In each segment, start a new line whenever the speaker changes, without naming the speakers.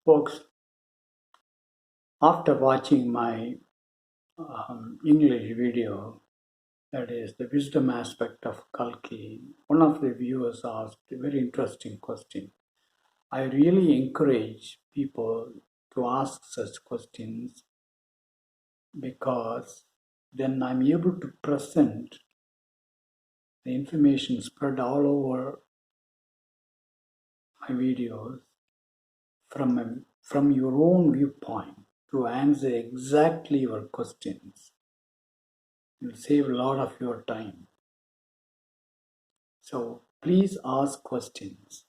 Folks, after watching my English video, that is the wisdom aspect of Kalki, one of the viewers asked a very interesting question. I really encourage people to ask such questions because then I'm able to present the information spread all over my videos from your own viewpoint to answer exactly your questions. It will save a lot of your time. So please ask questions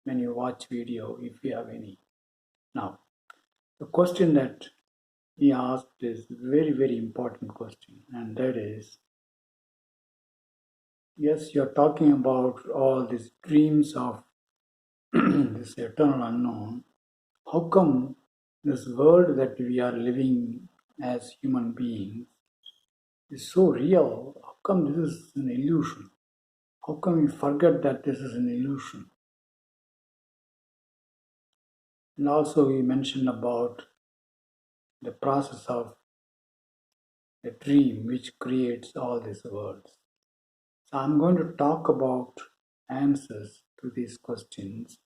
when you watch video if you have any. Now, the question that he asked is very, very important question, and that is, yes, you're talking about all these dreams of this eternal unknown. How come this world that we are living as human beings is so real? How come this is an illusion? How come we forget that this is an illusion? And also we mentioned about the process of a dream which creates all these worlds. So I'm going to talk about answers to these questions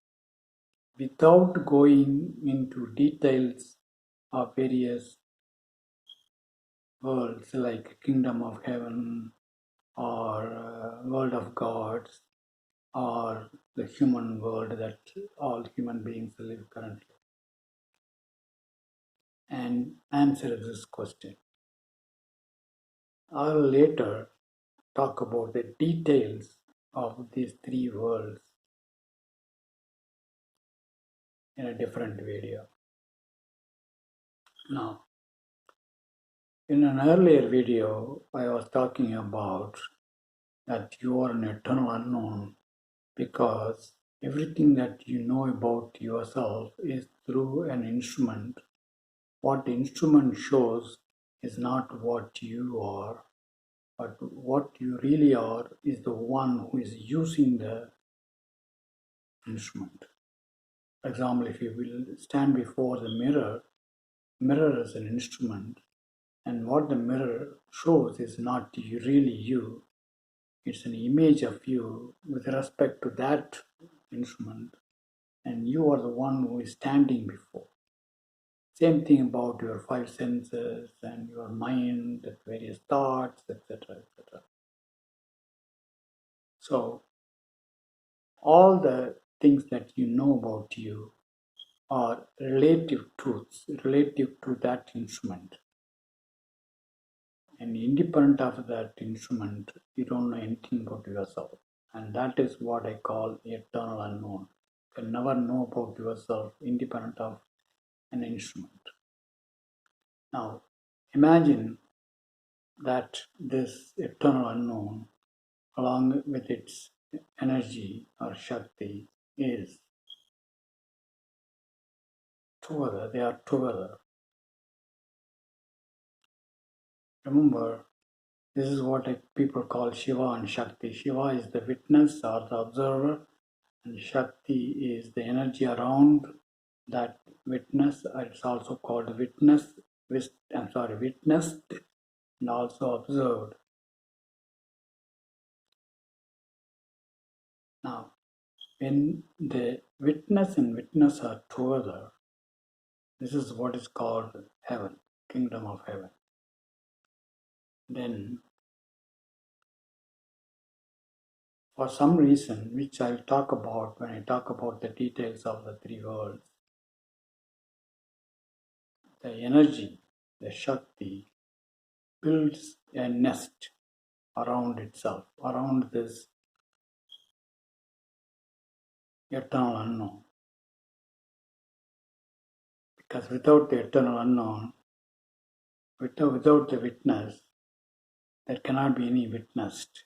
without going into details of various worlds like kingdom of heaven or world of gods or the human world that all human beings live currently, and answer this question. I'll later talk about the details of these three worlds in a different video. Now, in an earlier video, I was talking about that you are an eternal unknown because everything that you know about yourself is through an instrument. What the instrument shows is not what you are, but what you really are is the one who is using the instrument. For example, if you will stand before the mirror is an instrument, and what the mirror shows is not really you, it's an image of you with respect to that instrument, and you are the one who is standing before. Same thing about your five senses and your mind, various thoughts, etc. etc. So, all the things that you know about you are relative truths, relative to that instrument. And independent of that instrument, you don't know anything about yourself. And that is what I call eternal unknown. You can never know about yourself independent of an instrument. Now, imagine that this eternal unknown, along with its energy or Shakti, is together, they are together. Remember, this is what people call Shiva and Shakti. Shiva is the witness or the observer, and Shakti is the energy around that witness. It's also called witnessed and also observed. Now, when the witness and witness are together, this is what is called heaven, kingdom of heaven. Then, for some reason, which I'll talk about when I talk about the details of the three worlds, the energy, the Shakti, builds a nest around itself, around this eternal unknown. Because without the eternal unknown, without the witness, there cannot be any witnessed.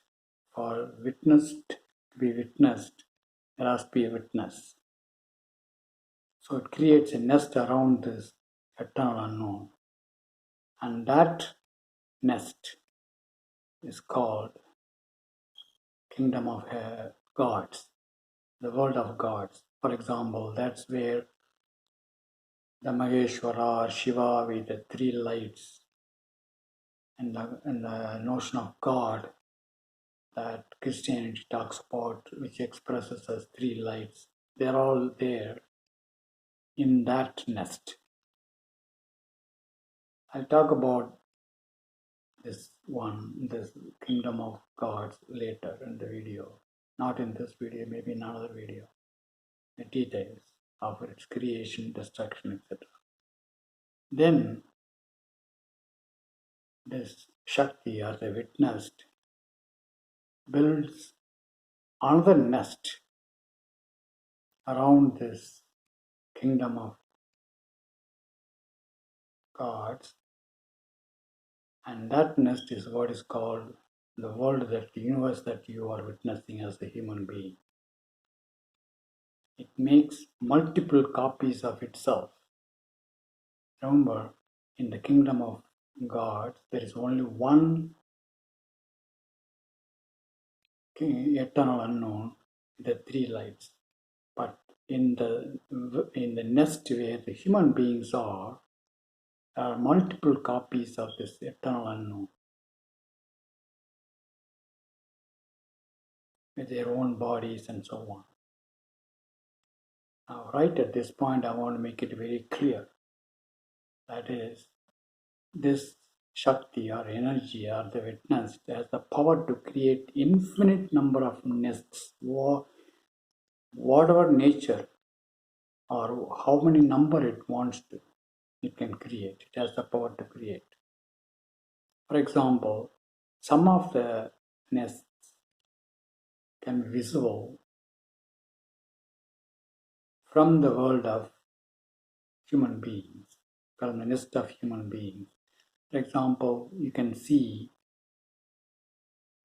For witnessed to be witnessed, there has to be a witness. So it creates a nest around this eternal unknown. And that nest is called kingdom of gods, the world of gods. For example, that's where the Maheshwara or Shiva with the three lights, and the notion of God that Christianity talks about, which expresses as three lights. They're all there in that nest. I'll talk about this kingdom of gods later in the video. Not in this video, maybe in another video. The details of its creation, destruction, etc. Then this Shakti or the witnessed builds another nest around this kingdom of gods, and that nest is what is called the world, that the universe that you are witnessing as a human being. It makes multiple copies of itself. Remember, in the kingdom of God, there is only one eternal unknown, the three lights. But in the nest where the human beings are, there are multiple copies of this eternal unknown with their own bodies and so on. Now, right at this point, I want to make it very clear. That is, this Shakti or energy or the witness has the power to create infinite number of nests, whatever nature or how many number it wants to, it can create. It has the power to create. For example, some of the nests can be visible from the world of human beings, from the nest of human beings. For example, you can see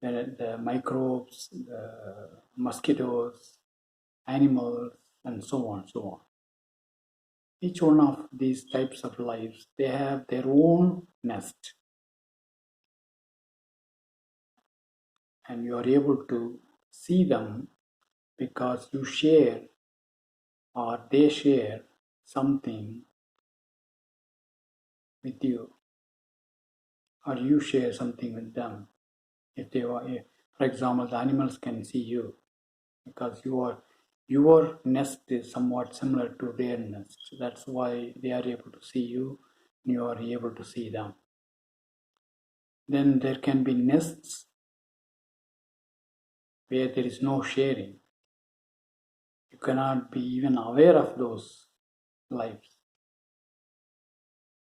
the microbes, the mosquitoes, animals, and so on, so on. Each one of these types of lives, they have their own nest. And you are able to see them because you share or they share something with you, or you share something with them. If they were, for example, the animals can see you because your nest is somewhat similar to their nest. That's why they are able to see you and you are able to see them. Then there can be nests where there is no sharing. You cannot be even aware of those lives,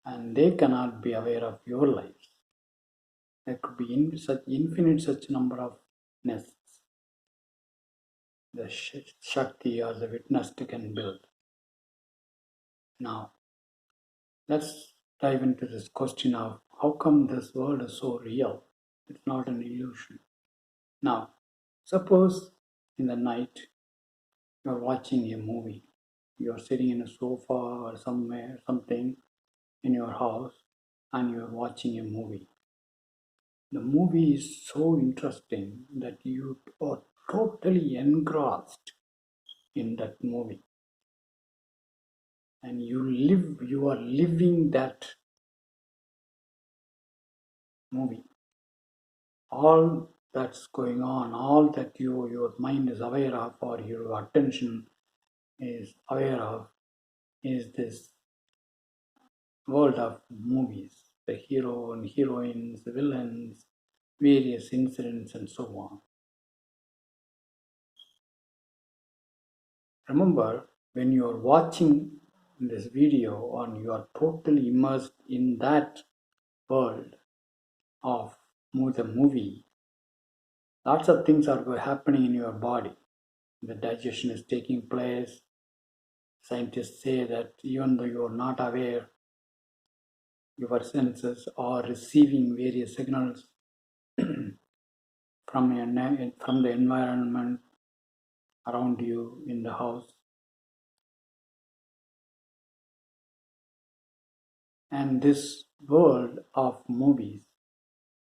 and they cannot be aware of your lives. There could be such number of nests the Shakti or the witness can build. Now, let's dive into this question of how come this world is so real? It's not an illusion. Now, suppose in the night you're watching a movie. You're sitting in a sofa or somewhere, something in your house, and you're watching a movie. The movie is so interesting that you are totally engrossed in that movie. And you are living that movie. All that's going on, all that your mind is aware of or your attention is aware of is this world of movies, the hero and heroines, the villains, various incidents and so on. Remember, when you are watching this video and you are totally immersed in that world of the movie, lots of things are happening in your body. The digestion is taking place. Scientists say that even though you are not aware, your senses are receiving various signals from the environment around you in the house. And this world of movies,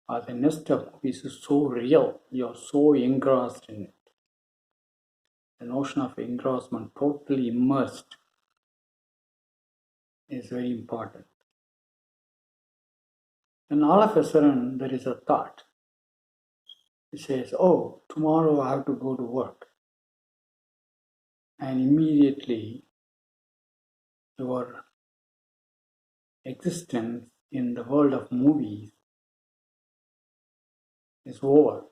or the nest of movies, is so real. You're so engrossed in it. The notion of engrossment, totally immersed is very important. And all of a sudden, there is a thought. It says, oh, tomorrow I have to go to work. And immediately, your existence in the world of movies is over.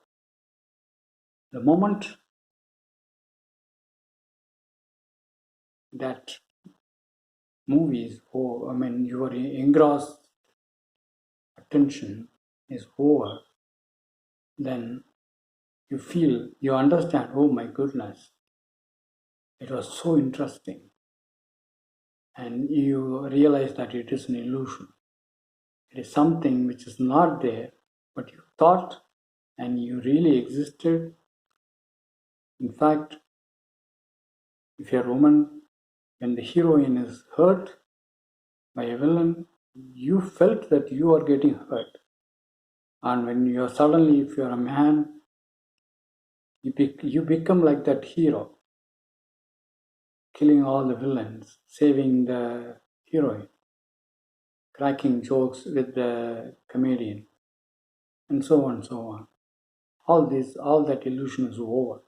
The moment that movies, your engrossed attention is over, then you understand, oh my goodness, it was so interesting. And you realize that it is an illusion. It is something which is not there, but you thought and you really existed. In fact, if you're a woman, when the heroine is hurt by a villain, you felt that you are getting hurt. And when you're suddenly, if you're a man, you become like that hero, killing all the villains, saving the heroine, cracking jokes with the comedian, and so on and so on. All that illusion is over.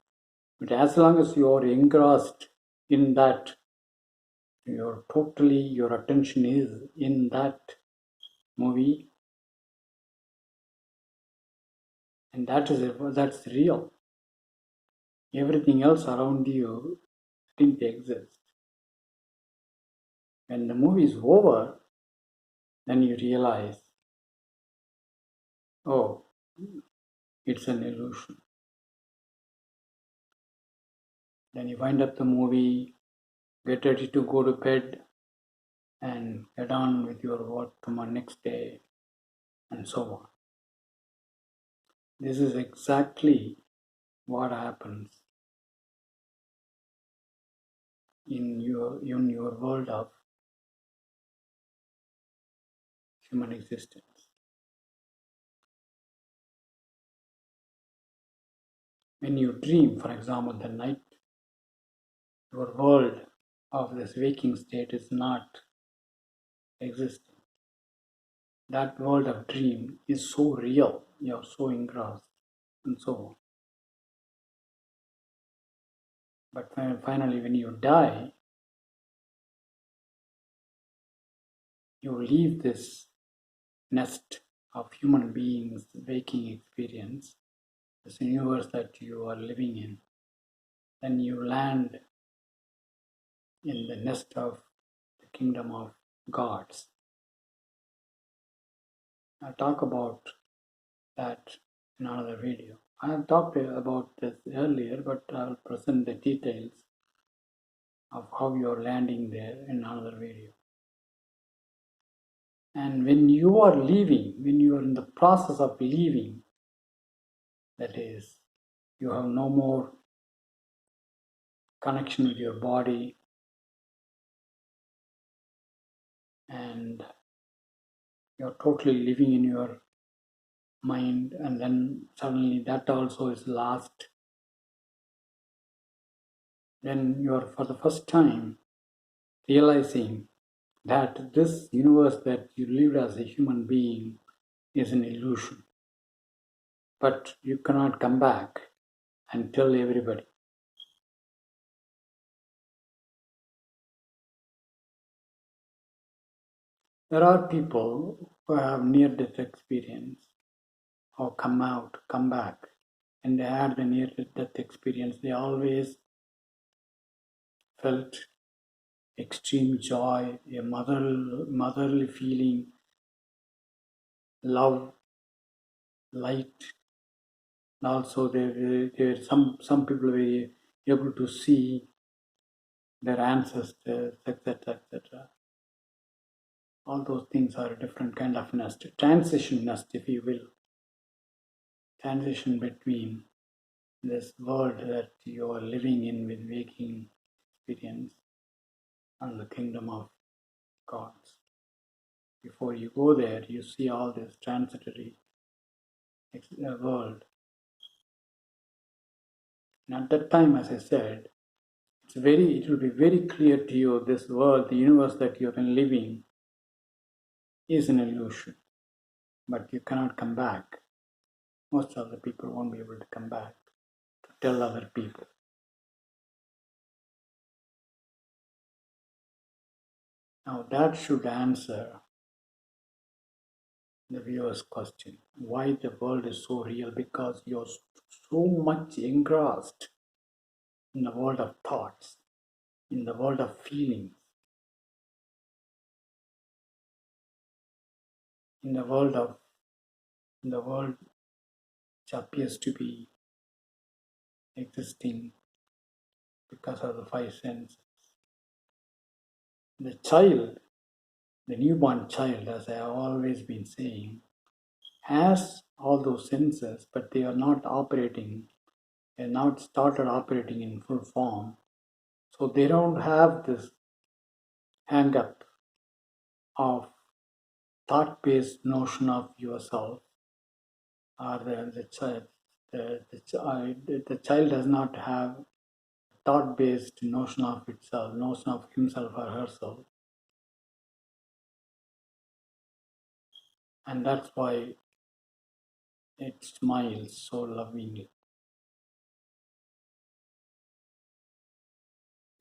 But as long as you are engrossed in that, your attention is in that movie, and that's real. Everything else around you didn't exist. When the movie is over, then you realize, oh, it's an illusion. Then you wind up the movie, get ready to go to bed, and get on with your work tomorrow next day, and so on. This is exactly what happens in your world of human existence. When you dream, for example, the night, your world of this waking state is not existing. That world of dream is so real, you're so engrossed, and so on. But finally, when you die, you leave this nest of human beings' waking experience, this universe that you are living in. Then you land in the nest of the kingdom of gods. I'll talk about that in another video. I have talked about this earlier, but I'll present the details of how you're landing there in another video. And when you are leaving, when you are in the process of leaving, that is, you have no more connection with your body, and you're totally living in your mind, and then suddenly that also is lost. Then you are for the first time realizing that this universe that you lived as a human being is an illusion. But you cannot come back and tell everybody. There are people who have near-death experience or come back, and they had the near-death experience. They always felt extreme joy, a motherly feeling, love, light. And also, some people were able to see their ancestors, etc., etc. All those things are a different kind of nest, transition nest, if you will. Transition between this world that you are living in with waking experience and the kingdom of gods. Before you go there, you see all this transitory world. And at that time, as I said, it will be very clear to you this world, the universe that you have been living is an illusion, but you cannot come back. Most of the people won't be able to come back to tell other people. Now that should answer the viewer's question. Why the world is so real? Because you're so much engrossed in the world of thoughts, in the world of feelings, in the world which appears to be existing because of the five senses. The child, the newborn child, as I have always been saying, has all those senses, but they are not operating, they are not started operating in full form. So they don't have this hang up of thought-based notion of yourself, or the child does not have thought-based notion of itself, notion of himself or herself, and that's why it smiles so lovingly.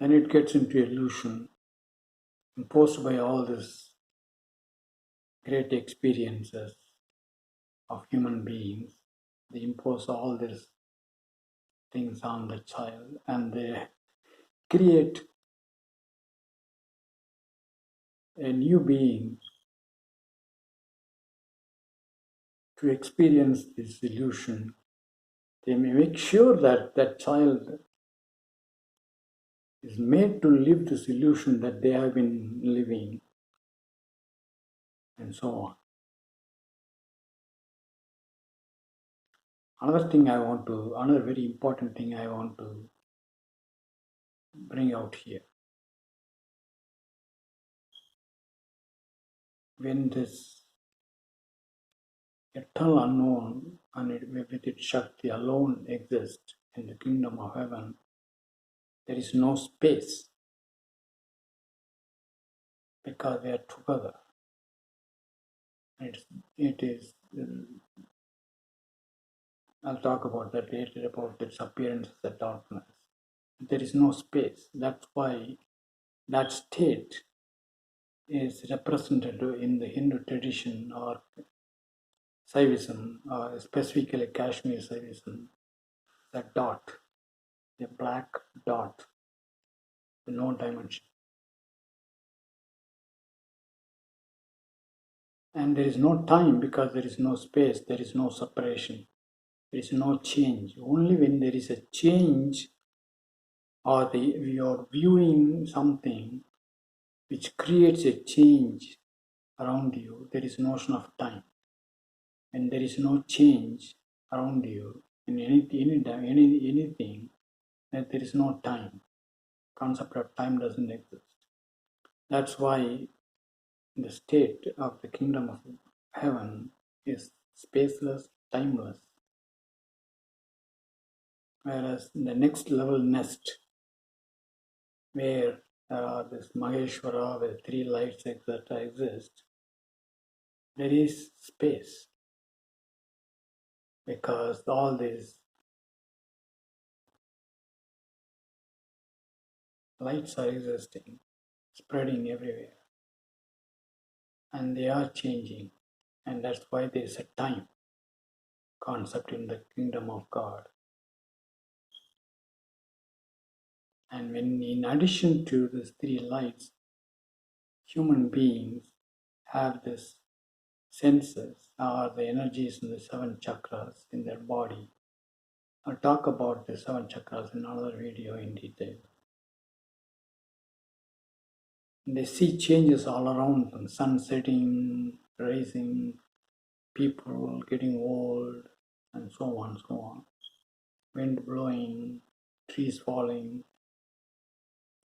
Then it gets into illusion imposed by all these great experiences of human beings. They impose all these things on the child and they create a new being to experience this illusion. They may make sure that that child is made to live this illusion that they have been living, and so on. Another very important thing I want to bring out here. When this eternal unknown and with its Shakti alone exists in the kingdom of heaven, there is no space because they are together. It is. I'll talk about that later, about its appearance as a darkness. There is no space. That's why that state is represented in the Hindu tradition or Saivism, specifically Kashmir Saivism, the dot, the black dot, the no dimension. And there is no time because there is no space, there is no separation, there is no change. Only when there is a change or you are viewing something which creates a change around you, there is notion of time. When there is no change around you in anything, that there is no time. Concept of time doesn't exist. That's why the state of the kingdom of heaven is spaceless, timeless. Whereas the next level nest, where this Maheshwara, where three lights, etc., exist, there is space because all these lights are existing, spreading everywhere, and they are changing, and that's why there is a time concept in the kingdom of God. And when, in addition to these three lights, human beings have this senses or the energies in the seven chakras in their body. I'll talk about the seven chakras in another video in detail. They see changes all around them, sun setting, rising, people getting old, and so on, so on. Wind blowing, trees falling.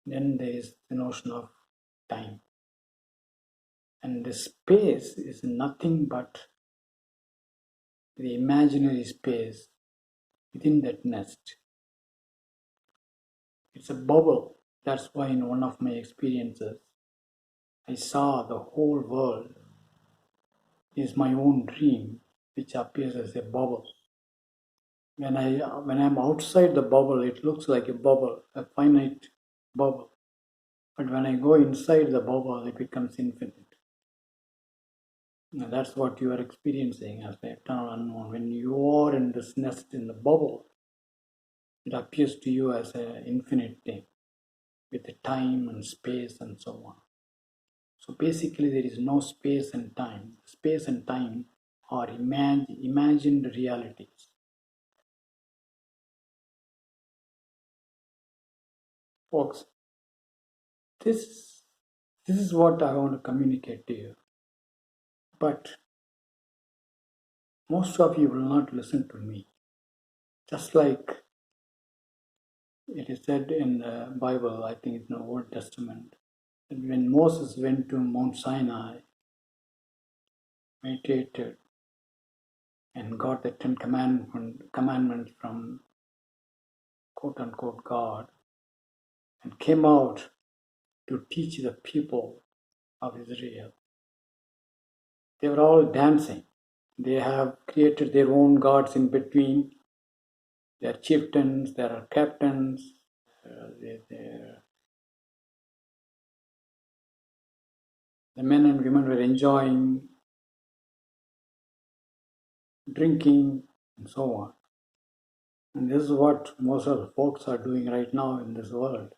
Then there is the notion of time. And the space is nothing but the imaginary space within that nest. It's a bubble. That's why in one of my experiences, I saw the whole world is my own dream, which appears as a bubble. When I'm outside the bubble, it looks like a bubble, a finite bubble. But when I go inside the bubble, it becomes infinite. Now that's what you are experiencing as the eternal unknown. When you are in this nest in the bubble, it appears to you as an infinite thing with the time and space and so on. So basically, there is no space and time. Space and time are imagined realities. Folks, this, this is what I want to communicate to you. But most of you will not listen to me. Just like it is said in the Bible, I think it's in the Old Testament, that when Moses went to Mount Sinai, meditated, and got the Ten Commandments from quote unquote God, and came out to teach the people of Israel. They were all dancing. They have created their own gods in between. They are chieftains, there are captains, the men and women were enjoying, drinking, and so on. And this is what most of the folks are doing right now in this world.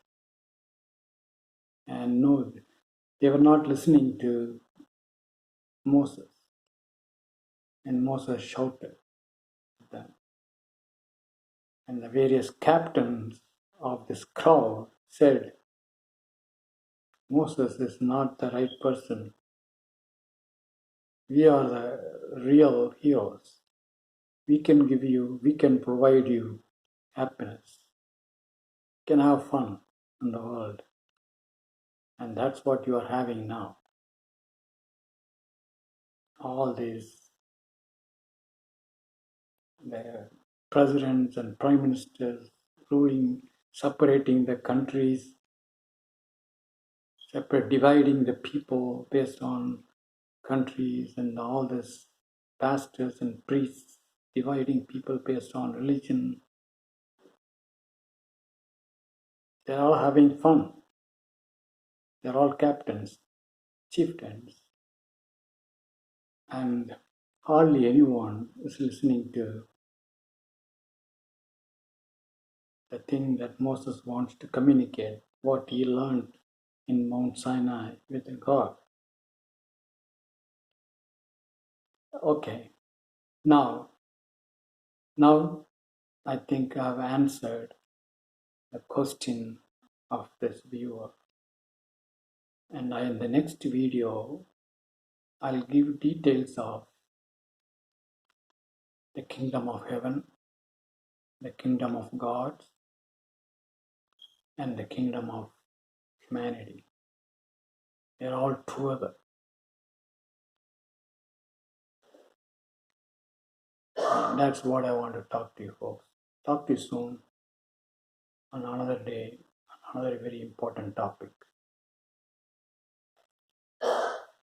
And no, they were not listening to Moses. And Moses shouted at them. And the various captains of this crowd said, Moses is not the right person. We are the real heroes. We can provide you happiness. You can have fun in the world. And that's what you are having now. All these the presidents and prime ministers ruling, separating the countries, dividing the people based on countries, and all this pastors and priests dividing people based on religion. They're all having fun. They're all captains, chieftains, and hardly anyone is listening to the thing that Moses wants to communicate, what he learned in Mount Sinai with God. Okay, now I think I've answered the question of this viewer. And in the next video, I'll give details of the kingdom of heaven, the kingdom of God, and the kingdom of humanity. They're all together. And that's what I want to talk to you folks. Talk to you soon on another day, on another very important topic.